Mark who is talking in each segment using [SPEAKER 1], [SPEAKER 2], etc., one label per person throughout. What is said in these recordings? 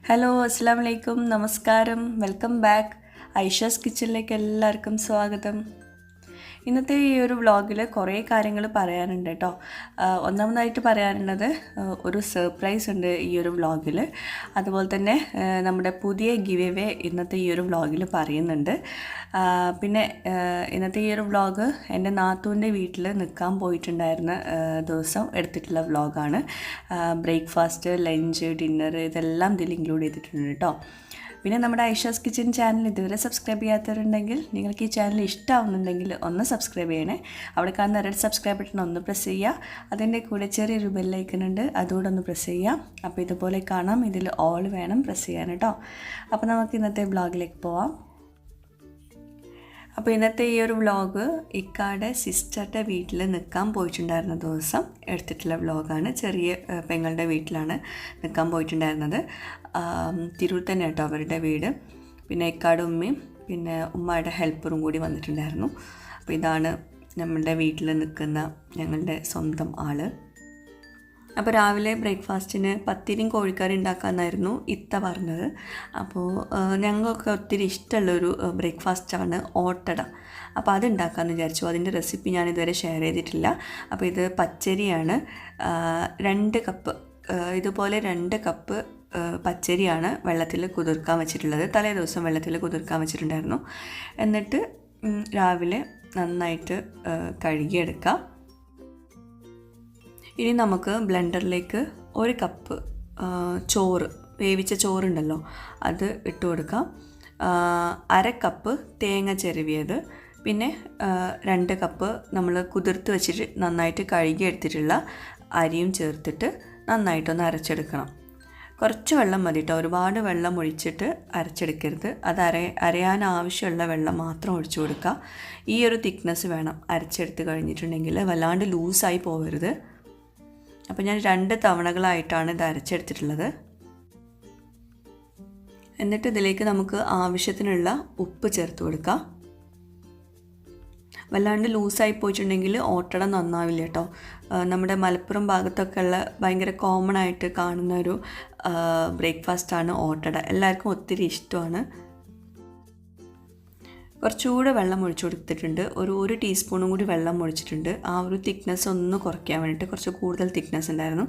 [SPEAKER 1] Hello അസ്സലാമു അലൈക്കും നമസ്കാരം വെൽക്കം ബാക്ക് ഐഷാസ് കിച്ചണിലേക്ക് എല്ലാവർക്കും സ്വാഗതം. ഇന്നത്തെ ഈ ഒരു വ്ളോഗിൽ കുറേ കാര്യങ്ങൾ പറയാനുണ്ട് കേട്ടോ. ഒന്നാമതായിട്ട് പറയാനുള്ളത് ഒരു സർപ്രൈസ് ഉണ്ട് ഈ ഒരു വ്ളോഗിൽ. അതുപോലെ തന്നെ നമ്മുടെ പുതിയ ഗിവ് അവേ ഇന്നത്തെ ഈ ഒരു വ്ളോഗിൽ പറയുന്നുണ്ട്. പിന്നെ ഇന്നത്തെ ഈ ഒരു വ്ളോഗ് എൻ്റെ നാത്തൂൻ്റെ വീട്ടിൽ നിൽക്കാൻ പോയിട്ടുണ്ടായിരുന്ന ദിവസം എടുത്തിട്ടുള്ള വ്ളോഗാണ്. ബ്രേക്ക്ഫാസ്റ്റ്, ലഞ്ച്, ഡിന്നർ ഇതെല്ലാം ഇതിൽ ഇൻക്ലൂഡ് ചെയ്തിട്ടുണ്ട് കേട്ടോ. പിന്നെ നമ്മുടെ ഐഷാസ് കിച്ചൺ ചാനൽ ഇതുവരെ സബ്സ്ക്രൈബ് ചെയ്യാത്തവരുണ്ടെങ്കിൽ നിങ്ങൾക്ക് ഈ ചാനൽ ഇഷ്ടമാവുന്നുണ്ടെങ്കിൽ ഒന്ന് സബ്സ്ക്രൈബ് ചെയ്യണേ. അവിടെ കാണുന്ന റെഡ് സബ്സ്ക്രൈബ് ബട്ടൺ ഒന്ന് പ്രസ് ചെയ്യുക. അതിൻ്റെ കൂടെ ചെറിയൊരു ബെല്ലൈക്കൺ ഉണ്ട്, അതുകൂടെ ഒന്ന് പ്രസ് ചെയ്യുക. അപ്പോൾ ഇതുപോലെ കാണാം, ഇതിൽ ഓൾ വേണം പ്രസ് ചെയ്യാൻ കേട്ടോ. അപ്പോൾ നമുക്ക് ഇന്നത്തെ വ്ളോഗിലേക്ക് പോവാം. അപ്പോൾ ഇന്നത്തെ ഈ ഒരു വ്ളോഗ് ഇക്കാടെ സിസ്റ്ററുടെ വീട്ടിൽ നിൽക്കാൻ പോയിട്ടുണ്ടായിരുന്ന ദിവസം എടുത്തിട്ടുള്ള വ്ളോഗാണ്. ചെറിയ പെങ്ങളുടെ വീട്ടിലാണ് നിൽക്കാൻ പോയിട്ടുണ്ടായിരുന്നത്. തിരൂർ തന്നെ കേട്ടോ അവരുടെ വീട്. പിന്നെ ഇക്കാടെ ഉമ്മയും പിന്നെ ഉമ്മയുടെ ഹെൽപ്പറും കൂടി വന്നിട്ടുണ്ടായിരുന്നു. അപ്പോൾ ഇതാണ് നമ്മളുടെ വീട്ടിൽ നിൽക്കുന്ന ഞങ്ങളുടെ സ്വന്തം ആൾ. അപ്പോൾ രാവിലെ ബ്രേക്ക്ഫാസ്റ്റിന് പത്തിരിയും കോഴിക്കറി ഉണ്ടാക്കാമെന്നായിരുന്നു ഇത്ത പറഞ്ഞത്. അപ്പോൾ ഞങ്ങൾക്ക് ഒത്തിരി ഇഷ്ടമുള്ളൊരു ബ്രേക്ക്ഫാസ്റ്റാണ് ഓട്ടട. അപ്പോൾ അത് ഉണ്ടാക്കാമെന്ന് വിചാരിച്ചു. അതിൻ്റെ റെസിപ്പി ഞാനിതുവരെ ഷെയർ ചെയ്തിട്ടില്ല. അപ്പോൾ ഇത് പച്ചരിയാണ്, 2 കപ്പ് ഇതുപോലെ 2 കപ്പ് പച്ചരിയാണ് വെള്ളത്തിൽ കുതിർക്കാൻ വെച്ചിട്ടുള്ളത്. തലേ ദിവസം വെള്ളത്തിൽ കുതിർക്കാൻ വെച്ചിട്ടുണ്ടായിരുന്നു. എന്നിട്ട് രാവിലെ നന്നായിട്ട് കഴുകിയെടുക്കാം. ഇനി നമുക്ക് ബ്ലെൻഡറിലേക്ക് 1 കപ്പ് ചോറ്, വേവിച്ച ചോറുണ്ടല്ലോ, അത് ഇട്ട് കൊടുക്കാം. 1/2 കപ്പ് തേങ്ങ ചിരവിയത്, പിന്നെ 2 കപ്പ് നമ്മൾ കുതിർത്ത് വെച്ചിട്ട് നന്നായിട്ട് കഴുകി എടുത്തിട്ടുള്ള അരിയും ചേർത്തിട്ട് നന്നായിട്ടൊന്ന് അരച്ചെടുക്കണം. കുറച്ച് വെള്ളം മതി കേട്ടോ, ഒരുപാട് വെള്ളം ഒഴിച്ചിട്ട് അരച്ചെടുക്കരുത്. അത് അരയാൻ ആവശ്യമുള്ള വെള്ളം മാത്രം ഒഴിച്ചു കൊടുക്കുക. ഈ ഒരു തിക്നെസ് വേണം അരച്ചെടുത്ത് കഴിഞ്ഞിട്ടുണ്ടെങ്കിൽ, വല്ലാണ്ട് ലൂസായി പോകരുത്. അപ്പോൾ ഞാൻ 2 തവണകളായിട്ടാണ് ഇത് അരച്ചെടുത്തിട്ടുള്ളത്. എന്നിട്ട് ഇതിലേക്ക് നമുക്ക് ആവശ്യത്തിനുള്ള ഉപ്പ് ചേർത്ത് കൊടുക്കാം. വല്ലാണ്ട് ലൂസായി പോയിട്ടുണ്ടെങ്കിൽ ഓട്ടട നന്നാവില്ല കേട്ടോ. നമ്മുടെ മലപ്പുറം ഭാഗത്തൊക്കെ ഉള്ള ഭയങ്കര കോമൺ ആയിട്ട് കാണുന്ന ഒരു ബ്രേക്ക്ഫാസ്റ്റാണ് ഓട്ടട. എല്ലാവർക്കും ഒത്തിരി ഇഷ്ടമാണ്. കുറച്ചുകൂടെ വെള്ളം ഒഴിച്ചു കൊടുത്തിട്ടുണ്ട്. ഒരു ടീസ്പൂണും കൂടി വെള്ളം ഒഴിച്ചിട്ടുണ്ട്. ആ ഒരു തിക്നെസ് ഒന്ന് കുറയ്ക്കാൻ വേണ്ടിയിട്ട്, കുറച്ച് കൂടുതൽ തിക്നെസ് ഉണ്ടായിരുന്നു.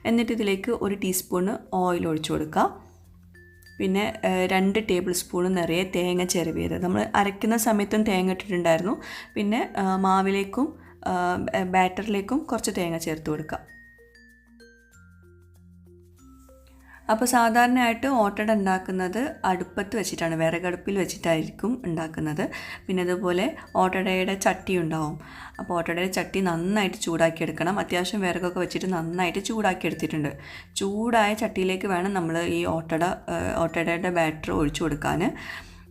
[SPEAKER 1] എന്നിട്ട് ഇതിലേക്ക് 1 ടീസ്പൂണ് ഓയിൽ ഒഴിച്ചു കൊടുക്കുക. പിന്നെ 2 ടേബിൾ സ്പൂൺ നിറയെ തേങ്ങ ചിരവിയത്. നമ്മൾ അരയ്ക്കുന്ന സമയത്തും തേങ്ങ ഇട്ടിട്ടുണ്ടായിരുന്നു. പിന്നെ മാവിലേക്കും ബാറ്ററിലേക്കും കുറച്ച് തേങ്ങ ചേർത്ത് കൊടുക്കുക. അപ്പോൾ സാധാരണയായിട്ട് ഓട്ടട ഉണ്ടാക്കുന്നത് അടുപ്പത്ത് വെച്ചിട്ടാണ്, വിറകടുപ്പിൽ വെച്ചിട്ടായിരിക്കും ഉണ്ടാക്കുന്നത്. പിന്നെ അതുപോലെ ഓട്ടടയുടെ ചട്ടി ഉണ്ടാവും. അപ്പോൾ ഓട്ടടയുടെ ചട്ടി നന്നായിട്ട് ചൂടാക്കി എടുക്കണം. അത്യാവശ്യം വിറകൊക്കെ വെച്ചിട്ട് നന്നായിട്ട് ചൂടാക്കി എടുത്തിട്ടുണ്ട്. ചൂടായ ചട്ടിയിലേക്ക് വേണം നമ്മൾ ഈ ഓട്ടടയുടെ ബാറ്റർ ഒഴിച്ചു കൊടുക്കാൻ.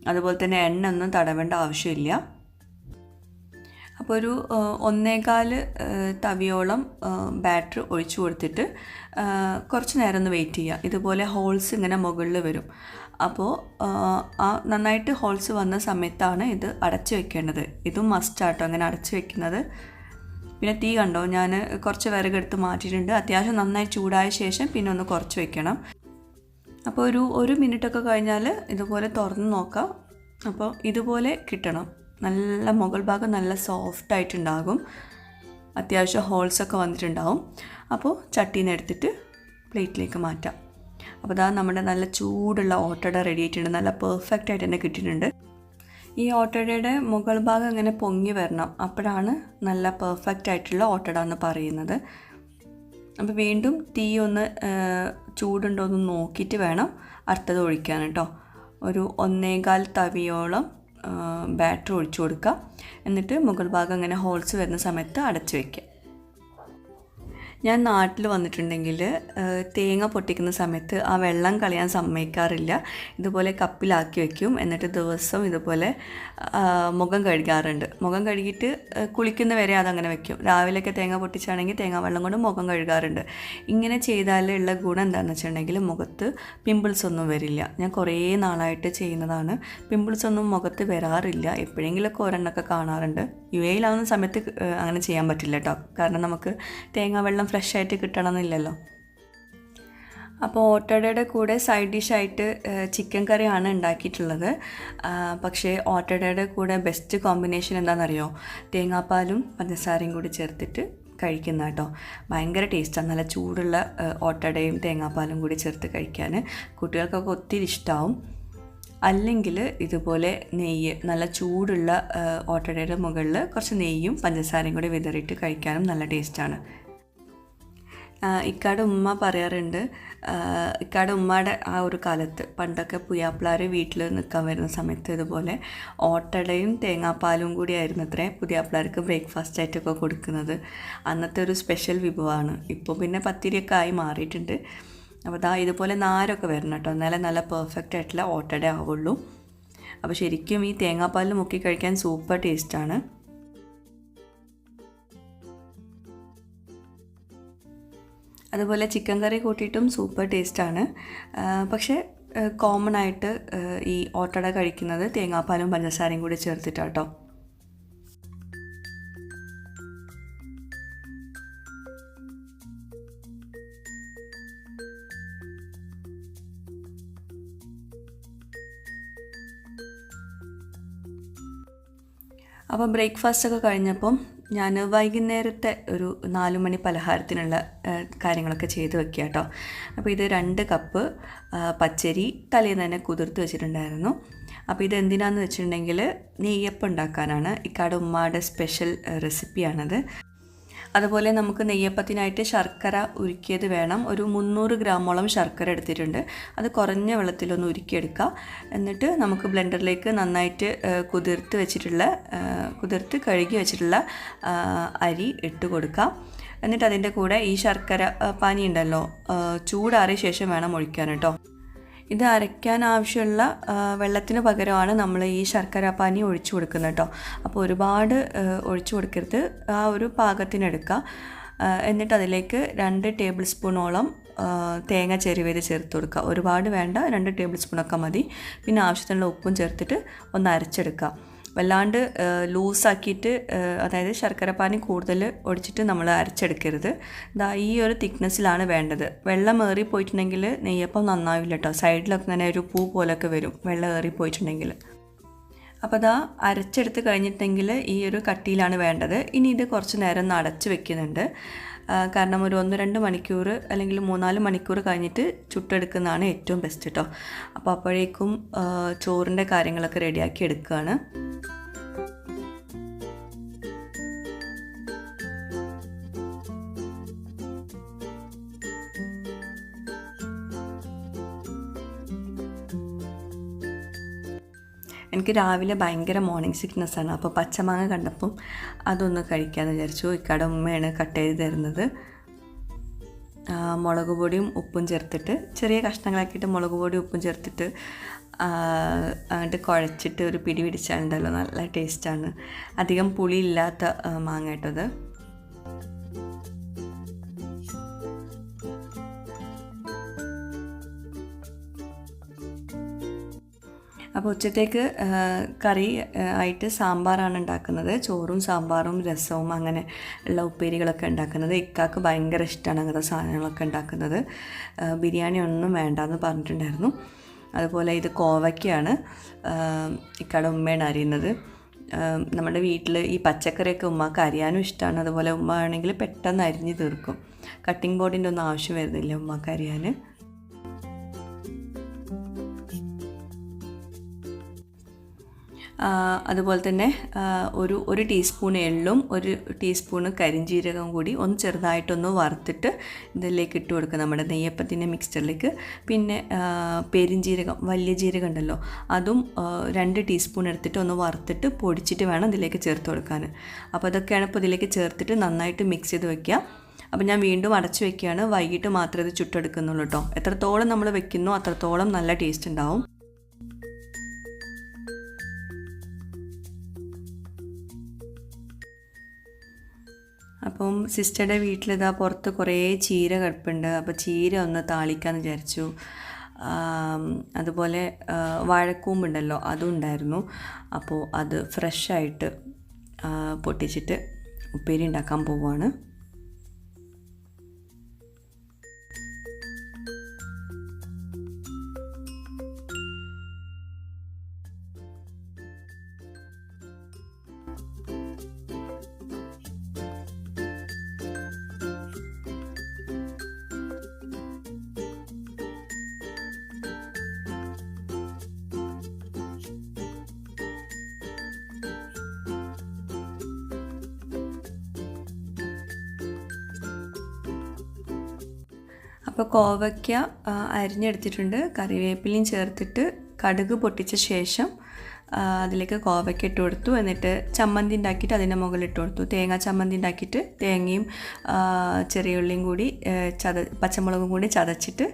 [SPEAKER 1] അതുപോലെ തന്നെ എണ്ണ ഒന്നും തടവേണ്ട ആവശ്യമില്ല. അപ്പോൾ ഒരു 1.25 തവിയോളം ബാറ്റർ ഒഴിച്ചു കൊടുത്തിട്ട് കുറച്ച് നേരം ഒന്ന് വെയിറ്റ് ചെയ്യുക. ഇതുപോലെ ഹോൾസ് ഇങ്ങനെ മുകളിൽ വരും. അപ്പോൾ നന്നായിട്ട് ഹോൾസ് വന്ന സമയത്താണ് ഇത് അടച്ചു വെക്കേണ്ടത്. ഇതും മസ്റ്റാട്ടോ അങ്ങനെ അടച്ചു വെക്കുന്നത്. പിന്നെ തീ കണ്ടോ, ഞാൻ കുറച്ച് വിറകെടുത്ത് മാറ്റിയിട്ടുണ്ട്. അത്യാവശ്യം നന്നായി ചൂടായ ശേഷം പിന്നെ ഒന്ന് കുറച്ച് വെക്കണം. അപ്പോൾ ഒരു മിനിറ്റൊക്കെ കഴിഞ്ഞാൽ ഇതുപോലെ തുറന്ന് നോക്കാം. അപ്പോൾ ഇതുപോലെ കിട്ടണം. നല്ല മുകൾ ഭാഗം നല്ല സോഫ്റ്റായിട്ടുണ്ടാകും. അത്യാവശ്യം ഹോൾസൊക്കെ വന്നിട്ടുണ്ടാവും. അപ്പോൾ ചട്ടീനെ എടുത്തിട്ട് പ്ലേറ്റിലേക്ക് മാറ്റാം. അപ്പോൾ ഇതാ നമ്മുടെ നല്ല ചൂടുള്ള ഓട്ടട റെഡി ആയിട്ടുണ്ട്. നല്ല പെർഫെക്റ്റ് ആയിട്ട് തന്നെ കിട്ടിയിട്ടുണ്ട്. ഈ ഓട്ടടയുടെ മുകൾ ഭാഗം ഇങ്ങനെ പൊങ്ങി വരണം. അപ്പോഴാണ് നല്ല പെർഫെക്റ്റ് ആയിട്ടുള്ള ഓട്ടട എന്ന് പറയുന്നത്. അപ്പോൾ വീണ്ടും തീ ഒന്ന് ചൂടുണ്ടോ എന്ന് നോക്കിയിട്ട് വേണം അടുത്തത് ഒഴിക്കാൻ കേട്ടോ. ഒരു 1.25 തവിയോളം ബാറ്റർ ഒഴിച്ചു കൊടുക്കുക. എന്നിട്ട് മുകൾ ഭാഗം അങ്ങനെ ഹോൾസ് വരുന്ന സമയത്ത് അടച്ചു വയ്ക്കുക. ഞാൻ നാട്ടിൽ വന്നിട്ടുണ്ടെങ്കിൽ തേങ്ങ പൊട്ടിക്കുന്ന സമയത്ത് ആ വെള്ളം കളയാൻ സമ്മതിക്കാറില്ല. ഇതുപോലെ കപ്പിലാക്കി വയ്ക്കും. എന്നിട്ട് ദിവസം ഇതുപോലെ മുഖം കഴുകാറുണ്ട്. മുഖം കഴുകിയിട്ട് കുളിക്കുന്ന വരെ അതങ്ങനെ വയ്ക്കും. രാവിലെയൊക്കെ തേങ്ങ പൊട്ടിച്ചാണെങ്കിൽ തേങ്ങ വെള്ളം കൊണ്ട് മുഖം കഴുകാറുണ്ട്. ഇങ്ങനെ ചെയ്താലുള്ള ഗുണം എന്താണെന്ന് വെച്ചിട്ടുണ്ടെങ്കിൽ മുഖത്ത് പിമ്പിൾസ് ഒന്നും വരില്ല. ഞാൻ കുറേ നാളായിട്ട് ചെയ്യുന്നതാണ്. പിമ്പിൾസ് ഒന്നും മുഖത്ത് വരാറില്ല. എപ്പോഴെങ്കിലുമൊക്കെ ഒരെണ്ണമൊക്കെ കാണാറുണ്ട്. UAE-ലാവുന്ന സമയത്ത് അങ്ങനെ ചെയ്യാൻ പറ്റില്ല കേട്ടോ. കാരണം നമുക്ക് തേങ്ങ വെള്ളം ഫ്രഷ് ആയിട്ട് കിട്ടണമെന്നില്ലല്ലോ. അപ്പോൾ ഓട്ടടയുടെ കൂടെ സൈഡ് ഡിഷായിട്ട് ചിക്കൻ കറിയാണ് ഉണ്ടാക്കിയിട്ടുള്ളത്. പക്ഷേ ഓട്ടടയുടെ കൂടെ ബെസ്റ്റ് കോമ്പിനേഷൻ എന്താണെന്നറിയോ? തേങ്ങാപ്പാലും പഞ്ചസാരയും കൂടി ചേർത്തിട്ട് കഴിക്കുന്ന കേട്ടോ. ഭയങ്കര ടേസ്റ്റാണ്. നല്ല ചൂടുള്ള ഓട്ടടയും തേങ്ങാപ്പാലും കൂടി ചേർത്ത് കഴിക്കാൻ കുട്ടികൾക്കൊക്കെ ഒത്തിരി ഇഷ്ടമാവും. അല്ലെങ്കിൽ ഇതുപോലെ നെയ്യ്, നല്ല ചൂടുള്ള ഓട്ടടയുടെ മുകളിൽ കുറച്ച് നെയ്യും പഞ്ചസാരയും കൂടി വിതറിയിട്ട് കഴിക്കാനും നല്ല ടേസ്റ്റാണ്. ഇക്കാടെ ഉമ്മ പറയാറുണ്ട്, ഇക്കാടെ ഉമ്മയുടെ ആ ഒരു കാലത്ത് പണ്ടൊക്കെ പുതിയാപ്പിളാർ വീട്ടിൽ നിൽക്കാൻ വരുന്ന സമയത്ത് ഇതുപോലെ ഓട്ടടയും തേങ്ങാപ്പാലും കൂടി ആയിരുന്നു അത്രേ പുതിയാപ്പിളാർക്ക് ബ്രേക്ക്ഫാസ്റ്റ് ആയിട്ടൊക്കെ കൊടുക്കുന്നത്. അന്നത്തെ ഒരു സ്പെഷ്യൽ വിഭവമാണ്. ഇപ്പോൾ പിന്നെ പത്തിരിയൊക്കെ ആയി മാറിയിട്ടുണ്ട്. അപ്പോൾ ഇതുപോലെ നാരൊക്കെ വരണം കേട്ടോ, എന്നാലേ നല്ല പെർഫെക്റ്റ് ആയിട്ടുള്ള ഓട്ടട ആവുള്ളൂ. അപ്പോൾ ശരിക്കും ഈ തേങ്ങാപ്പാലിൽ മുക്കി കഴിക്കാൻ സൂപ്പർ ടേസ്റ്റാണ്. അതുപോലെ ചിക്കൻ കറി കൂട്ടിയിട്ടും സൂപ്പർ ടേസ്റ്റാണ്. പക്ഷേ കോമൺ ആയിട്ട് ഈ ഓട്ടട കഴിക്കുന്നത് തേങ്ങാപ്പാലും പഞ്ചസാരയും കൂടി ചേർത്തിട്ടാട്ടോ. അപ്പോൾ ബ്രേക്ക്ഫാസ്റ്റൊക്കെ കഴിഞ്ഞപ്പം ഞാൻ വൈകുന്നേരത്തെ ഒരു 4 മണി പലഹാരത്തിനുള്ള കാര്യങ്ങളൊക്കെ ചെയ്ത് വെക്കുക കേട്ടോ. അപ്പോൾ ഇത് 2 കപ്പ് പച്ചരി തലേന്ന് തന്നെ കുതിർത്ത് വെച്ചിട്ടുണ്ടായിരുന്നു. അപ്പോൾ ഇത് എന്തിനാണെന്ന് വെച്ചിട്ടുണ്ടെങ്കിൽ നെയ്യപ്പം ഉണ്ടാക്കാനാണ്. ഇക്കാടെ ഉമ്മയുടെ സ്പെഷ്യൽ റെസിപ്പിയാണത്. അതുപോലെ നമുക്ക് നെയ്യപ്പത്തിനായിട്ട് ശർക്കര ഉരുക്കിയത് വേണം. ഒരു 300 ഗ്രാമോളം ശർക്കര എടുത്തിട്ടുണ്ട്. അത് കുറഞ്ഞ വെള്ളത്തിലൊന്ന് ഉരുക്കിയെടുക്കുക. എന്നിട്ട് നമുക്ക് ബ്ലെൻഡറിലേക്ക് നന്നായിട്ട് കുതിർത്ത് കഴുകി വെച്ചിട്ടുള്ള അരി ഇട്ട് കൊടുക്കാം. എന്നിട്ട് അതിൻ്റെ കൂടെ ഈ ശർക്കര പാനി ഉണ്ടല്ലോ, ചൂടാറിയ ശേഷം വേണം ഒഴിക്കാൻ കേട്ടോ. ഇത് അരയ്ക്കാൻ ആവശ്യമുള്ള വെള്ളത്തിന് പകരമാണ് നമ്മൾ ഈ ശർക്കര പാനി ഒഴിച്ചു കൊടുക്കുന്നത് കേട്ടോ. അപ്പോൾ ഒരുപാട് ഒഴിച്ചു കൊടുക്കരുത്, ആ ഒരു പാകത്തിനെടുക്കുക. എന്നിട്ട് അതിലേക്ക് 2 ടേബിൾ സ്പൂണോളം തേങ്ങ ചെരുവേത് ചേർത്ത് കൊടുക്കുക. ഒരുപാട് വേണ്ട, 2 ടേബിൾ സ്പൂണൊക്കെ മതി. പിന്നെ ആവശ്യത്തിനുള്ള ഉപ്പും ചേർത്തിട്ട് ഒന്ന് അരച്ചെടുക്കുക. വല്ലാണ്ട് ലൂസാക്കിയിട്ട്, അതായത് ശർക്കരപ്പാനി കൂടുതൽ ഒഴിച്ചിട്ട് നമ്മൾ അരച്ചെടുക്കരുത്. ഈ ഒരു തിക്നെസ്സിലാണ് വേണ്ടത്. വെള്ളം ഏറിപ്പോയിട്ടുണ്ടെങ്കിൽ നെയ്യപ്പം നന്നാവില്ല കേട്ടോ. സൈഡിലൊക്കെ ഇങ്ങനെ ഒരു പൂ പോലൊക്കെ വരും വെള്ളം ഏറിപ്പോയിട്ടുണ്ടെങ്കിൽ. അപ്പോൾ അരച്ചെടുത്ത് കഴിഞ്ഞിട്ടെങ്കിൽ ഈ ഒരു കട്ടിയിലാണ് വേണ്ടത്. ഇനി ഇത് കുറച്ച് നേരം ഒന്ന് അടച്ച് വെക്കുന്നുണ്ട്. കാരണം ഒരു 1-2 മണിക്കൂർ അല്ലെങ്കിൽ 3-4 മണിക്കൂർ കഴിഞ്ഞിട്ട് ചുട്ടെടുക്കുന്നതാണ് ഏറ്റവും ബെസ്റ്റ് കേട്ടോ. അപ്പോൾ അപ്പോഴേക്കും ചോറിൻ്റെ കാര്യങ്ങളൊക്കെ റെഡിയാക്കി എടുക്കുകയാണ്. എനിക്ക് രാവിലെ ഭയങ്കര മോർണിംഗ് സിക്നെസ്സാണ്. അപ്പോൾ പച്ചമാങ്ങ കണ്ടപ്പം അതൊന്ന് കഴിക്കാമെന്ന് വിചാരിച്ചു. ഇക്കാടെ ഉമ്മയാണ് കട്ട് ചെയ്ത് തരുന്നത്. മുളക് പൊടിയും ഉപ്പും ചേർത്തിട്ട്, ചെറിയ കഷ്ണങ്ങളാക്കിയിട്ട് മുളക് പൊടിയും ഉപ്പും ചേർത്തിട്ട് എന്നിട്ട് കുഴച്ചിട്ട് ഒരു പിടി പിടിച്ചാലുണ്ടല്ലോ, നല്ല ടേസ്റ്റാണ്. അധികം പുളിയില്ലാത്ത മാങ്ങ കേട്ടത്. അപ്പോൾ ഉച്ചത്തേക്ക് കറി ആയിട്ട് സാമ്പാറാണ് ഉണ്ടാക്കുന്നത്. ചോറും സാമ്പാറും രസവും അങ്ങനെ ഉള്ള ഉപ്പേരികളൊക്കെ ഉണ്ടാക്കുന്നത്. ഇക്കാക്ക് ഭയങ്കര ഇഷ്ടമാണ് അങ്ങനത്തെ സാധനങ്ങളൊക്കെ ഉണ്ടാക്കുന്നത്. ബിരിയാണി ഒന്നും വേണ്ടെന്ന് പറഞ്ഞിട്ടുണ്ടായിരുന്നു. അതുപോലെ ഇത് കോവയ്ക്കാണ്, ഇക്കാടെ ഉമ്മയാണ് അരിയുന്നത്. നമ്മുടെ വീട്ടിൽ ഈ പച്ചക്കറിയൊക്കെ ഉമ്മക്ക് അരിയാനും ഇഷ്ടമാണ്. അതുപോലെ ഉമ്മ ആണെങ്കിൽ പെട്ടെന്ന് അരിഞ്ഞ് തീർക്കും. കട്ടിംഗ് ബോർഡിൻ്റെ ഒന്നും ആവശ്യം വരുന്നില്ല ഉമ്മക്ക് അരിയാൻ. അതുപോലെ തന്നെ ഒരു ടീസ്പൂൺ എള്ളും 1 ടീസ്പൂണ് കരിഞ്ജീരകം കൂടി ഒന്ന് ചെറുതായിട്ടൊന്ന് വറുത്തിട്ട് ഇതിലേക്ക് ഇട്ട് കൊടുക്കുക, നമ്മുടെ നെയ്യപ്പത്തിൻ്റെ മിക്സ്ചറിലേക്ക്. പിന്നെ പെരിഞ്ജീരകം, വലിയ ജീരകം ഉണ്ടല്ലോ, അതും 2 ടീസ്പൂൺ എടുത്തിട്ട് ഒന്ന് വറുത്തിട്ട് പൊടിച്ചിട്ട് വേണം ഇതിലേക്ക് ചേർത്ത് കൊടുക്കാൻ. അപ്പോൾ അതൊക്കെയാണ് ഇപ്പോൾ ഇതിലേക്ക് ചേർത്തിട്ട് നന്നായിട്ട് മിക്സ് ചെയ്ത് വയ്ക്കുക. അപ്പോൾ ഞാൻ വീണ്ടും അടച്ചു വയ്ക്കുകയാണ്. വൈകിട്ട് മാത്രമേ ഇത് ചുട്ടെടുക്കുന്നുള്ളൂ കേട്ടോ. എത്രത്തോളം നമ്മൾ വെക്കുന്നോ അത്രത്തോളം നല്ല ടേസ്റ്റ് ഉണ്ടാവും. അപ്പം സിസ്റ്ററുടെ വീട്ടിലിതാ പുറത്ത് കുറേ ചീര കിടപ്പുണ്ട്. അപ്പോൾ ചീര ഒന്ന് താളിക്കാമെന്ന് വിചാരിച്ചു. അതുപോലെ വാഴക്കൂമ്പുണ്ടല്ലോ, അതും ഉണ്ടായിരുന്നു. അപ്പോൾ അത് ഫ്രഷായിട്ട് പൊട്ടിച്ചിട്ട് ഉപ്പേരി ഉണ്ടാക്കാൻ പോവുകയാണ്. അപ്പോൾ കോവയ്ക്ക അരിഞ്ഞെടുത്തിട്ടുണ്ട്. കറിവേപ്പിലയും ചേർത്തിട്ട് കടുക് പൊട്ടിച്ച ശേഷം അതിലേക്ക് കോവയ്ക്ക ഇട്ട് കൊടുത്തു. എന്നിട്ട് ചമ്മന്തി ഉണ്ടാക്കിയിട്ട് അതിൻ്റെ മുകളിലിട്ട് കൊടുത്തു. തേങ്ങ ചമ്മന്തി ഉണ്ടാക്കിയിട്ട് തേങ്ങയും ചെറിയ ഉള്ളിയും കൂടി പച്ചമുളകും കൂടി ചതച്ചിട്ട്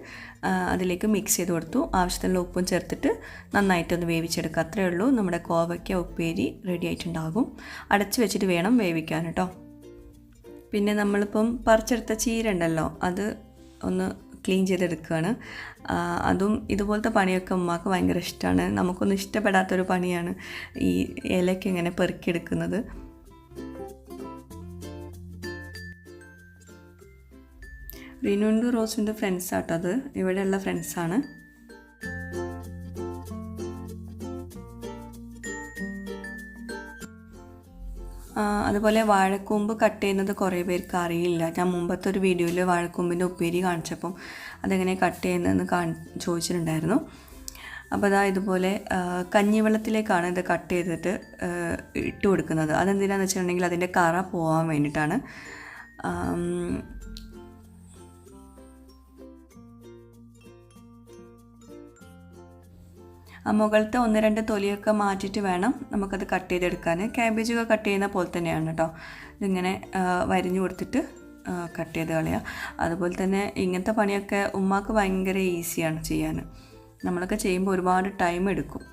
[SPEAKER 1] അതിലേക്ക് മിക്സ് ചെയ്ത് കൊടുത്തു. ആവശ്യത്തിനുള്ള ഉപ്പും ചേർത്തിട്ട് നന്നായിട്ടൊന്ന് വേവിച്ചെടുക്കുക. അത്രയേ ഉള്ളൂ. നമ്മുടെ കോവയ്ക്ക ഉപ്പേരി റെഡി ആയിട്ടുണ്ടാകും. അടച്ച് വെച്ചിട്ട് വേണം വേവിക്കാൻ കേട്ടോ. പിന്നെ നമ്മളിപ്പം പറിച്ചെടുത്ത ചീര ഉണ്ടല്ലോ, അത് ഒന്ന് ക്ലീൻ ചെയ്തെടുക്കുകയാണ്. അതും ഇതുപോലത്തെ പണിയൊക്കെ ഉമ്മാക്ക് ഭയങ്കര ഇഷ്ടമാണ്. നമുക്കൊന്നും ഇഷ്ടപ്പെടാത്തൊരു പണിയാണ് ഈ ഇലയ്ക്ക് ഇങ്ങനെ പെറുക്കിയെടുക്കുന്നത്. റീനുണ്ട് റോസിൻ്റെ ഫ്രണ്ട്സാട്ടോ അത്, ഇവിടെയുള്ള ഫ്രണ്ട്സാണ്. അതുപോലെ വാഴക്കൂമ്പ് കട്ട് ചെയ്യുന്നത് കുറേ പേർക്ക് അറിയില്ല. ഞാൻ മുമ്പത്തെ ഒരു വീഡിയോയിൽ വാഴക്കൂമ്പിൻ്റെ ഉപ്പേരി കാണിച്ചപ്പം അതെങ്ങനെ കട്ട് ചെയ്യുന്നതെന്ന് ചോദിച്ചിട്ടുണ്ടായിരുന്നു. അപ്പോൾ അതാ ഇതുപോലെ കഞ്ഞിവെള്ളത്തിലേക്കാണ് ഇത് കട്ട് ചെയ്തിട്ട് ഇട്ട് കൊടുക്കുന്നത്. അതെന്തിനാണെന്ന് വെച്ചിട്ടുണ്ടെങ്കിൽ അതിൻ്റെ കറ പോകാൻ വേണ്ടിയിട്ടാണ്. മുകളിലത്തെ 1-2 തൊലിയൊക്കെ മാറ്റിയിട്ട് വേണം നമുക്കത് കട്ട് ചെയ്തെടുക്കാൻ. ക്യാബേജൊക്കെ കട്ട് ചെയ്യുന്ന പോലെ തന്നെയാണ് കേട്ടോ. ഇതിങ്ങനെ വരിഞ്ഞു കൊടുത്തിട്ട് കട്ട് ചെയ്ത് കളയുക. അതുപോലെ തന്നെ ഇങ്ങനത്തെ പണിയൊക്കെ ഉമ്മാക്ക് ഭയങ്കര ഈസിയാണ് ചെയ്യാൻ. നമ്മളൊക്കെ ചെയ്യുമ്പോൾ ഒരുപാട് ടൈം എടുക്കും.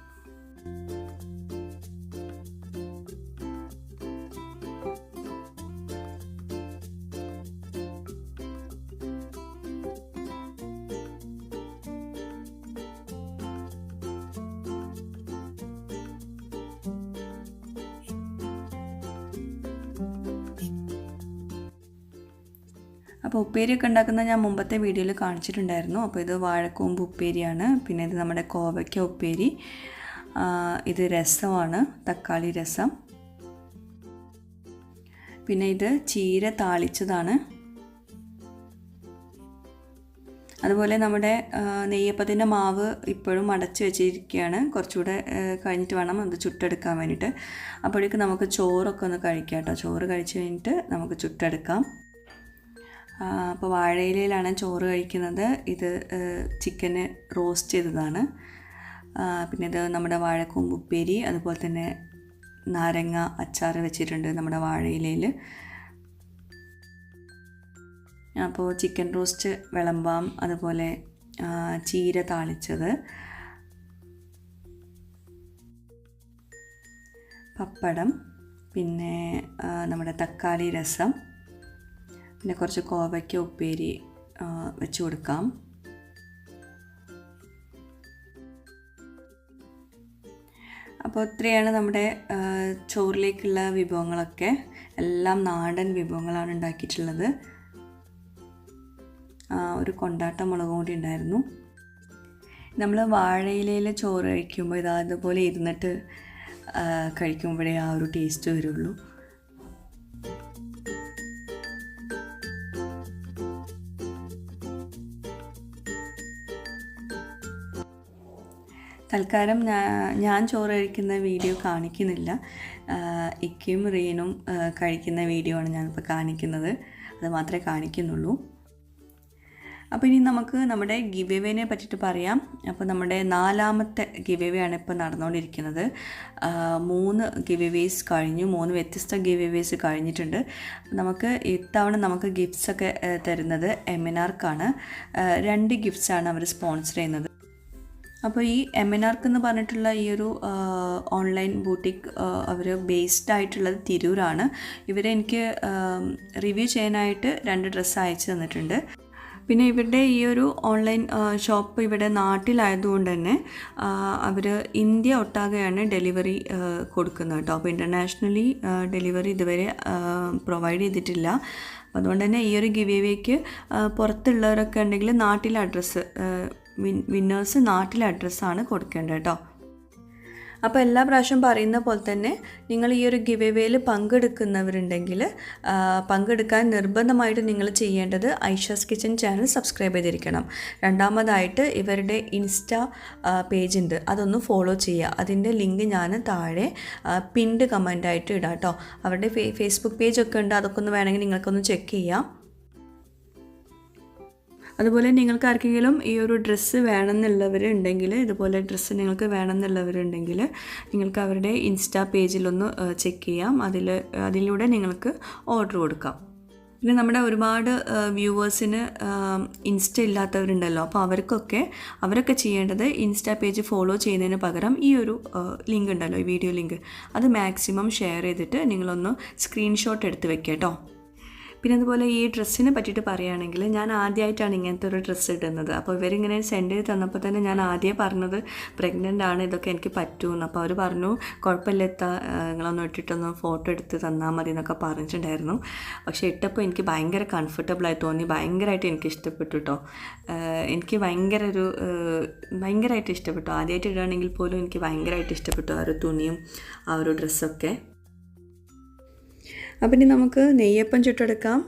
[SPEAKER 1] അപ്പോൾ ഉപ്പേരിയൊക്കെ ഉണ്ടാക്കുന്നത് ഞാൻ മുമ്പത്തെ വീഡിയോയിൽ കാണിച്ചിട്ടുണ്ടായിരുന്നു. അപ്പോൾ ഇത് വാഴക്കൂമ്പ് ഉപ്പേരിയാണ്. പിന്നെ ഇത് നമ്മുടെ കോവയ്ക്ക ഉപ്പേരി. ഇത് രസമാണ്, തക്കാളി രസം. പിന്നെ ഇത് ചീര താളിച്ചതാണ്. അതുപോലെ നമ്മുടെ നെയ്യപ്പത്തിൻ്റെ മാവ് ഇപ്പോഴും അടച്ച് വെച്ചിരിക്കുകയാണ്. കുറച്ചുകൂടെ കഴിഞ്ഞിട്ട് വേണം അത് ചുട്ടെടുക്കാൻ വേണ്ടിയിട്ട്. അപ്പോഴേക്ക് നമുക്ക് ചോറൊക്കെ ഒന്ന് കഴിക്കാം കേട്ടോ. ചോറ് കഴിച്ച് കഴിഞ്ഞിട്ട് നമുക്ക് ചുട്ടെടുക്കാം. അപ്പോൾ വാഴയിലയിലാണ് ചോറ് കഴിക്കുന്നത്. ഇത് ചിക്കന് റോസ്റ്റ് ചെയ്തതാണ്. പിന്നെ ഇത് നമ്മുടെ വാഴക്കൂമ്പ് ഉപ്പേരി. അതുപോലെ തന്നെ നാരങ്ങ അച്ചാർ വെച്ചിട്ടുണ്ട് നമ്മുടെ വാഴയിലയിൽ. അപ്പോൾ ചിക്കൻ റോസ്റ്റ് വിളമ്പാം. അതുപോലെ ചീര താളിച്ചത്, പപ്പടം, പിന്നെ നമ്മുടെ തക്കാളി രസം, പിന്നെ കുറച്ച് കോവയ്ക്ക ഉപ്പേരി വെച്ച് കൊടുക്കാം. അപ്പോൾ ഇത്രയാണ് നമ്മുടെ ചോറിലേക്കുള്ള വിഭവങ്ങളൊക്കെ. എല്ലാം നാടൻ വിഭവങ്ങളാണ് ഉണ്ടാക്കിയിട്ടുള്ളത്. ഒരു കൊണ്ടാട്ട മുളക് കൂടി ഉണ്ടായിരുന്നു. നമ്മൾ വാഴയിലയിൽ ചോറ് കഴിക്കുമ്പോൾ ഇതുപോലെ ഇരുന്നിട്ട് കഴിക്കുമ്പോഴേ ആ ഒരു ടേസ്റ്റ് വരുള്ളൂ. തൽക്കാലം ഞാൻ ചോറ് കഴിക്കുന്ന വീഡിയോ കാണിക്കുന്നില്ല. ഇക്കയും റീനും കഴിക്കുന്ന വീഡിയോ ആണ് ഞാനിപ്പോൾ കാണിക്കുന്നത്. അത് മാത്രമേ കാണിക്കുന്നുള്ളൂ. അപ്പോൾ ഇനി നമുക്ക് നമ്മുടെ ഗിവ് എവേനെ പറ്റിയിട്ട് പറയാം. അപ്പോൾ നമ്മുടെ 4ാമത്തെ ഗിവ് എവേ ആണ് ഇപ്പോൾ നടന്നുകൊണ്ടിരിക്കുന്നത്. 3 ഗിവ് എവേസ് കഴിഞ്ഞു. 3 വ്യത്യസ്ത ഗിവ് എവേസ് കഴിഞ്ഞിട്ടുണ്ട്. നമുക്ക് ഇത്തവണ നമുക്ക് ഗിഫ്റ്റ്സൊക്കെ തരുന്നത് എമെനാർക്കാണ്. 2 ഗിഫ്റ്റ്സാണ് അവർ സ്പോൺസർ ചെയ്യുന്നത്. അപ്പോൾ ഈ എമെനാർക്ക് എന്ന് പറഞ്ഞിട്ടുള്ള ഈ ഒരു ഓൺലൈൻ ബൂട്ടിക് അവർ ബേസ്ഡ് ആയിട്ടുള്ളത് തിരൂരാണ്. ഇവരെനിക്ക് റിവ്യൂ ചെയ്യാനായിട്ട് 2 ഡ്രസ്സ് അയച്ചു തന്നിട്ടുണ്ട്. പിന്നെ ഇവരുടെ ഈ ഒരു ഓൺലൈൻ ഷോപ്പ് ഇവിടെ നാട്ടിലായതുകൊണ്ട് തന്നെ അവർ ഇന്ത്യ ഒട്ടാകെയാണ് ഡെലിവറി കൊടുക്കുന്നത് കേട്ടോ. അപ്പോൾ ഇൻ്റർനാഷണലി ഡെലിവറി ഇതുവരെ പ്രൊവൈഡ് ചെയ്തിട്ടില്ല. അതുകൊണ്ട് തന്നെ ഈ ഒരു ഗിവ് എവേക്ക് പുറത്തുള്ളവരൊക്കെ ഉണ്ടെങ്കിൽ നാട്ടിലെ അഡ്രസ്സ് വിന്നേഴ്സ് നാട്ടിലെ അഡ്രസ്സാണ് കൊടുക്കേണ്ടത് കേട്ടോ. അപ്പോൾ എല്ലാ പ്രാവശ്യം പറയുന്ന പോലെ തന്നെ നിങ്ങൾ ഈ ഒരു ഗിവ് എവേയിൽ പങ്കെടുക്കുന്നവരുണ്ടെങ്കിൽ പങ്കെടുക്കാൻ നിർബന്ധമായിട്ട് നിങ്ങൾ ചെയ്യേണ്ടത് ഐഷാസ് കിച്ചൻ ചാനൽ സബ്സ്ക്രൈബ് ചെയ്തിരിക്കണം. രണ്ടാമതായിട്ട് ഇവരുടെ ഇൻസ്റ്റാ പേജ് ഉണ്ട്, അതൊന്ന് ഫോളോ ചെയ്യുക. അതിൻ്റെ ലിങ്ക് ഞാൻ താഴെ പിൻഡ് കമൻ്റായിട്ട് ഇടാം കേട്ടോ. അവരുടെ ഫേസ്ബുക്ക് പേജൊക്കെ ഉണ്ട്, അതൊക്കെ ഒന്ന് വേണമെങ്കിൽ നിങ്ങൾക്കൊന്ന് ചെക്ക് ചെയ്യാം. അതുപോലെ നിങ്ങൾക്ക് ആർക്കെങ്കിലും ഈ ഒരു ഡ്രസ്സ് വേണമെന്നുള്ളവരുണ്ടെങ്കിൽ, ഇതുപോലെ ഡ്രസ്സ് നിങ്ങൾക്ക് വേണമെന്നുള്ളവരുണ്ടെങ്കിൽ നിങ്ങൾക്ക് അവരുടെ ഇൻസ്റ്റാ പേജിലൊന്ന് ചെക്ക് ചെയ്യാം. അതിലൂടെ നിങ്ങൾക്ക് ഓർഡർ കൊടുക്കാം. പിന്നെ നമ്മുടെ ഒരുപാട് വ്യൂവേഴ്സിന് ഇൻസ്റ്റ ഇല്ലാത്തവരുണ്ടല്ലോ, അപ്പോൾ അവരൊക്കെ ചെയ്യേണ്ടത് ഇൻസ്റ്റാ പേജ് ഫോളോ ചെയ്യുന്നതിന് പകരം ഈ ഒരു ലിങ്ക് ഉണ്ടല്ലോ, ഈ വീഡിയോ ലിങ്ക്, അത് മാക്സിമം ഷെയർ ചെയ്തിട്ട് നിങ്ങളൊന്ന് സ്ക്രീൻഷോട്ട് എടുത്ത് വെക്കുക കേട്ടോ. പിന്നെ അതുപോലെ ഈ ഡ്രസ്സിനെ പറ്റിയിട്ട് പറയുകയാണെങ്കിൽ, ഞാൻ ആദ്യമായിട്ടാണ് ഇങ്ങനത്തെ ഒരു ഡ്രസ്സ് ഇടുന്നത്. അപ്പോൾ ഇവരിങ്ങനെ സെൻഡ് ചെയ്ത് തന്നപ്പോൾ തന്നെ ഞാൻ ആദ്യമേ പറഞ്ഞത് പ്രഗ്നൻ്റ് ആണ്, ഇതൊക്കെ എനിക്ക് പറ്റുമെന്ന്. അപ്പോൾ അവർ പറഞ്ഞു കുഴപ്പമില്ല, നിങ്ങളൊന്ന് ഇട്ടിട്ടൊന്ന് ഫോട്ടോ എടുത്ത് തന്നാൽ മതി എന്നൊക്കെ പറഞ്ഞിട്ടുണ്ടായിരുന്നു. പക്ഷേ ഇട്ടപ്പോൾ എനിക്ക് ഭയങ്കര കംഫർട്ടബിളായി തോന്നി, ഭയങ്കരമായിട്ട് എനിക്ക് ഇഷ്ടപ്പെട്ടു കേട്ടോ. എനിക്ക് ഭയങ്കരമായിട്ട് ഇഷ്ടപ്പെട്ടു. ആദ്യമായിട്ട് ഇടുകയാണെങ്കിൽ പോലും എനിക്ക് ഭയങ്കരമായിട്ട് ഇഷ്ടപ്പെട്ടു ആ ഒരു തുണിയും ആ ഒരു ഡ്രസ്സൊക്കെ. അപ്പം ഇനി നമുക്ക് നെയ്യപ്പം ചുട്ടെടുക്കാം.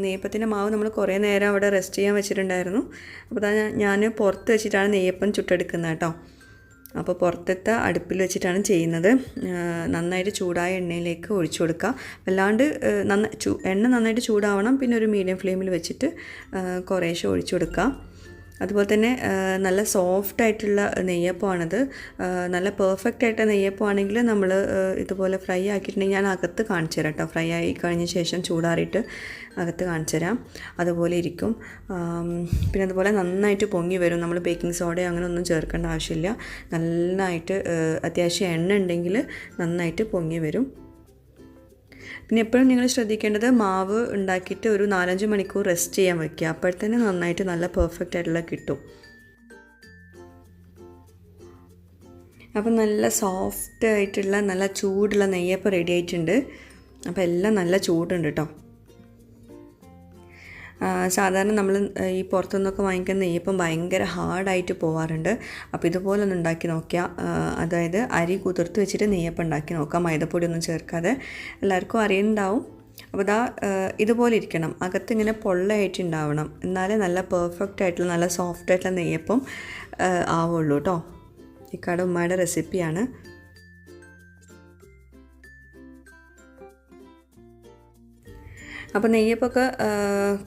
[SPEAKER 1] നെയ്യപ്പത്തിൻ്റെ മാവ് നമ്മൾ കുറേ നേരം അവിടെ റെസ്റ്റ് ചെയ്യാൻ വെച്ചിട്ടുണ്ടായിരുന്നു. അപ്പോൾ ഞാൻ പുറത്ത് വെച്ചിട്ടാണ് നെയ്യപ്പം ചുട്ടെടുക്കുന്നത് കേട്ടോ. അപ്പോൾ പുറത്തത്തെ അടുപ്പിൽ വെച്ചിട്ടാണ് ചെയ്യുന്നത്. നന്നായിട്ട് ചൂടായ എണ്ണയിലേക്ക് ഒഴിച്ചു കൊടുക്കുക. വല്ലാണ്ട് എണ്ണ നന്നായിട്ട് ചൂടാവണം. പിന്നെ ഒരു മീഡിയം ഫ്ലെയിമിൽ വെച്ചിട്ട് കുറേശ്ശെ ഒഴിച്ചു കൊടുക്കുക. അതുപോലെ തന്നെ നല്ല സോഫ്റ്റായിട്ടുള്ള നെയ്യപ്പമാണിത്. നല്ല പെർഫെക്റ്റ് ആയിട്ട് നെയ്യപ്പമാണെങ്കിൽ നമ്മൾ ഇതുപോലെ ഫ്രൈ ആക്കിയിട്ടുണ്ടെങ്കിൽ ഞാൻ അകത്ത് കാണിച്ചു തരാം കേട്ടോ. ഫ്രൈ ആയി കഴിഞ്ഞ ശേഷം ചൂടാറിയിട്ട് അകത്ത് കാണിച്ചു തരാം. അതുപോലെ ഇരിക്കും. പിന്നെ അതുപോലെ നന്നായിട്ട് പൊങ്ങി വരും. നമ്മൾ ബേക്കിംഗ് സോഡ അങ്ങനെ ഒന്നും ചേർക്കേണ്ട ആവശ്യമില്ല. നന്നായിട്ട് അത്യാവശ്യം എണ്ണ ഉണ്ടെങ്കിൽ നന്നായിട്ട് പൊങ്ങി വരും. പിന്നെ എപ്പോഴും നിങ്ങൾ ശ്രദ്ധിക്കേണ്ടത്, മാവ് ഉണ്ടാക്കിയിട്ട് ഒരു 4-5 മണിക്കൂർ റെസ്റ്റ് ചെയ്യാൻ വയ്ക്കുക. അപ്പോഴത്തേന് നന്നായിട്ട് നല്ല പെർഫെക്റ്റ് ആയിട്ടുള്ള കിട്ടും. അപ്പം നല്ല സോഫ്റ്റ് ആയിട്ടുള്ള നല്ല ചൂടുള്ള നെയ്യപ്പം റെഡി ആയിട്ടുണ്ട്. അപ്പോൾ എല്ലാം നല്ല ചൂടുണ്ട് കേട്ടോ. സാധാരണ നമ്മൾ ഈ പുറത്തുനിന്നൊക്കെ വാങ്ങിക്കുന്ന നെയ്യപ്പം ഭയങ്കര ഹാർഡായിട്ട് പോവാറുണ്ട്. അപ്പോൾ ഇതുപോലെ ഒന്ന് ഉണ്ടാക്കി നോക്കിയാൽ, അതായത് അരി കുതിർത്ത് വെച്ചിട്ട് നെയ്യപ്പം ഉണ്ടാക്കി നോക്കാം, മൈദപ്പൊടി ഒന്നും ചേർക്കാതെ. എല്ലാവർക്കും അറിയുന്നുണ്ടാവും. അപ്പോൾ ഇതുപോലെ ഇരിക്കണം, അകത്ത് ഇങ്ങനെ പൊള്ളയായിട്ടുണ്ടാവണം, എന്നാലേ നല്ല പെർഫെക്റ്റ് ആയിട്ടുള്ള നല്ല സോഫ്റ്റ് ആയിട്ടുള്ള നെയ്യപ്പം ആവുള്ളൂ കേട്ടോ. ഈ കട ഉമ്മയുടെ റെസിപ്പിയാണ്. അപ്പോൾ നെയ്യപ്പൊക്കെ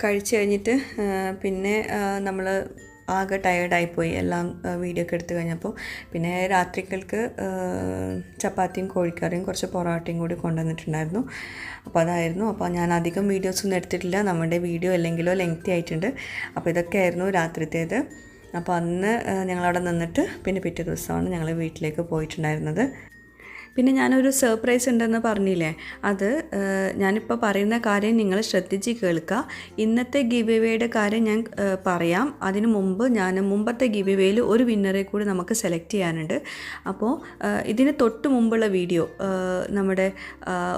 [SPEAKER 1] കഴിച്ച് കഴിഞ്ഞിട്ട് പിന്നെ നമ്മൾ ആകെ ടയേർഡായിപ്പോയി, എല്ലാം വീഡിയോ ഒക്കെ എടുത്തു കഴിഞ്ഞപ്പോൾ. പിന്നെ രാത്രികൾക്ക് ചപ്പാത്തിയും കോഴിക്കറിയും കുറച്ച് പൊറോട്ടയും കൂടി കൊണ്ടുവന്നിട്ടുണ്ടായിരുന്നു. അപ്പോൾ അതായിരുന്നു. അപ്പോൾ ഞാൻ അധികം വീഡിയോസൊന്നും എടുത്തിട്ടില്ല, നമ്മുടെ വീഡിയോ അല്ലെങ്കിലോ ലെങ്തി ആയിട്ടുണ്ട്. അപ്പോൾ ഇതൊക്കെയായിരുന്നു രാത്രിത്തേത്. അപ്പോൾ അന്ന് ഞങ്ങളവിടെ നിന്നിട്ട് പിന്നെ പിറ്റേ ദിവസമാണ് ഞങ്ങൾ വീട്ടിലേക്ക് പോയിട്ടുണ്ടായിരുന്നത്. പിന്നെ ഞാനൊരു സർപ്രൈസ് ഉണ്ടെന്ന് പറഞ്ഞില്ലേ, അത് ഞാനിപ്പോൾ പറയുന്ന കാര്യം നിങ്ങൾ ശ്രദ്ധിച്ച് കേൾക്കുക. ഇന്നത്തെ ഗിവ് എവേയുടെ കാര്യം ഞാൻ പറയാം. അതിനു മുമ്പ് മുമ്പത്തെ ഗിവ് എവേയിൽ ഒരു വിന്നറെ കൂടി നമുക്ക് സെലക്ട് ചെയ്യാനുണ്ട്. അപ്പോൾ ഇതിന് തൊട്ട് മുമ്പുള്ള വീഡിയോ, നമ്മുടെ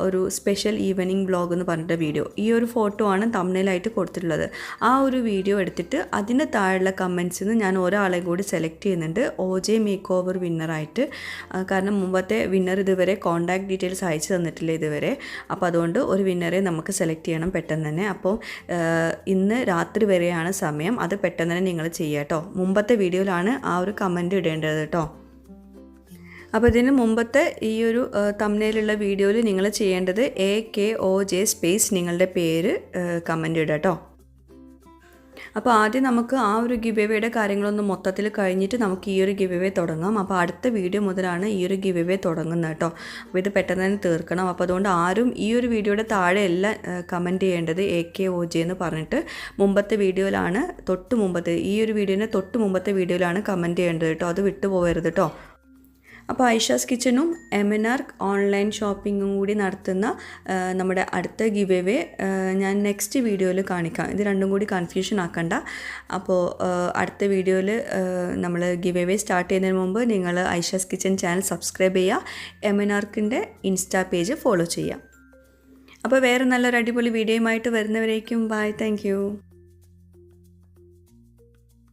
[SPEAKER 1] ഒരു സ്പെഷ്യൽ ഈവനിങ് വ്ളോഗ് എന്ന് പറഞ്ഞിട്ട് വീഡിയോ, ഈ ഒരു ഫോട്ടോ ആണ് തംബ്നെയിലായിട്ട് കൊടുത്തിട്ടുള്ളത്. ആ ഒരു വീഡിയോ എടുത്തിട്ട് അതിന് താഴെയുള്ള കമൻസിൽ നിന്ന് ഞാൻ ഒരാളെ കൂടി സെലക്ട് ചെയ്യുന്നുണ്ട്, OJ മേക്ക് ഓവർ വിന്നറായിട്ട്. കാരണം മുമ്പത്തെ വിന്നർ ഇതുവരെ കോൺടാക്ട് ഡീറ്റെയിൽസ് അയച്ചു തന്നിട്ടില്ല ഇതുവരെ. അപ്പോൾ അതുകൊണ്ട് ഒരു വിന്നറെ നമുക്ക് സെലക്ട് ചെയ്യണം പെട്ടെന്ന് തന്നെ. അപ്പോൾ ഇന്ന് രാത്രി വരെയാണ് സമയം, അത് പെട്ടെന്ന് തന്നെ നിങ്ങൾ ചെയ്യുക കേട്ടോ. മുമ്പത്തെ വീഡിയോയിലാണ് ആ ഒരു കമൻറ്റ് ഇടേണ്ടത് കേട്ടോ. അപ്പോൾ ഇതിന് മുമ്പത്തെ ഈ ഒരു തംബ്നെയിലുള്ള വീഡിയോയിൽ നിങ്ങൾ ചെയ്യേണ്ടത് AKOJ സ്പേസ് നിങ്ങളുടെ പേര് കമൻറ്റ് ഇടുക കേട്ടോ. അപ്പോൾ ആദ്യം നമുക്ക് ആ ഒരു ഗിവ് എവേയുടെ കാര്യങ്ങളൊന്നും മൊത്തത്തിൽ കഴിഞ്ഞിട്ട് നമുക്ക് ഈ ഒരു ഗിവ് എവേ തുടങ്ങാം. അപ്പോൾ അടുത്ത വീഡിയോ മുതലാണ് ഈ ഒരു ഗിവ് എവേ തുടങ്ങുന്നത് കേട്ടോ. അപ്പോൾ ഇത് പെട്ടെന്ന് തന്നെ തീർക്കണം. അപ്പോൾ അതുകൊണ്ട് ആരും ഈ ഒരു വീഡിയോയുടെ താഴെ എല്ലാം കമൻറ്റ് ചെയ്യേണ്ടത് AKOJ എന്ന് പറഞ്ഞിട്ട് മുമ്പത്തെ വീഡിയോയിലാണ്, ഈ ഒരു വീഡിയോൻ്റെ തൊട്ട് മുമ്പത്തെ വീഡിയോയിലാണ് കമൻറ്റ് ചെയ്യേണ്ടത് കേട്ടോ. അത് വിട്ടു പോകരുത് കേട്ടോ. അപ്പോൾ ഐഷാസ് കിച്ചനും എമെനാർക്ക് ഓൺലൈൻ ഷോപ്പിങ്ങും കൂടി നടത്തുന്ന നമ്മുടെ അടുത്ത ഗിവ് എവേ ഞാൻ നെക്സ്റ്റ് വീഡിയോയിൽ കാണിക്കാം. ഇത് രണ്ടും കൂടി കൺഫ്യൂഷൻ ആക്കണ്ട. അപ്പോൾ അടുത്ത വീഡിയോയിൽ നമ്മൾ ഗിവ് എവേ സ്റ്റാർട്ട് ചെയ്യുന്നതിന് മുമ്പ് നിങ്ങൾ ഐഷാസ് കിച്ചൻ ചാനൽ സബ്സ്ക്രൈബ് ചെയ്യുക, എമെനാർക്കിൻ്റെ ഇൻസ്റ്റാ പേജ് ഫോളോ ചെയ്യുക. അപ്പോൾ വേറെ നല്ലൊരു അടിപൊളി വീഡിയോയുമായിട്ട് വരുന്നവരേക്കും ബൈ, താങ്ക് യു.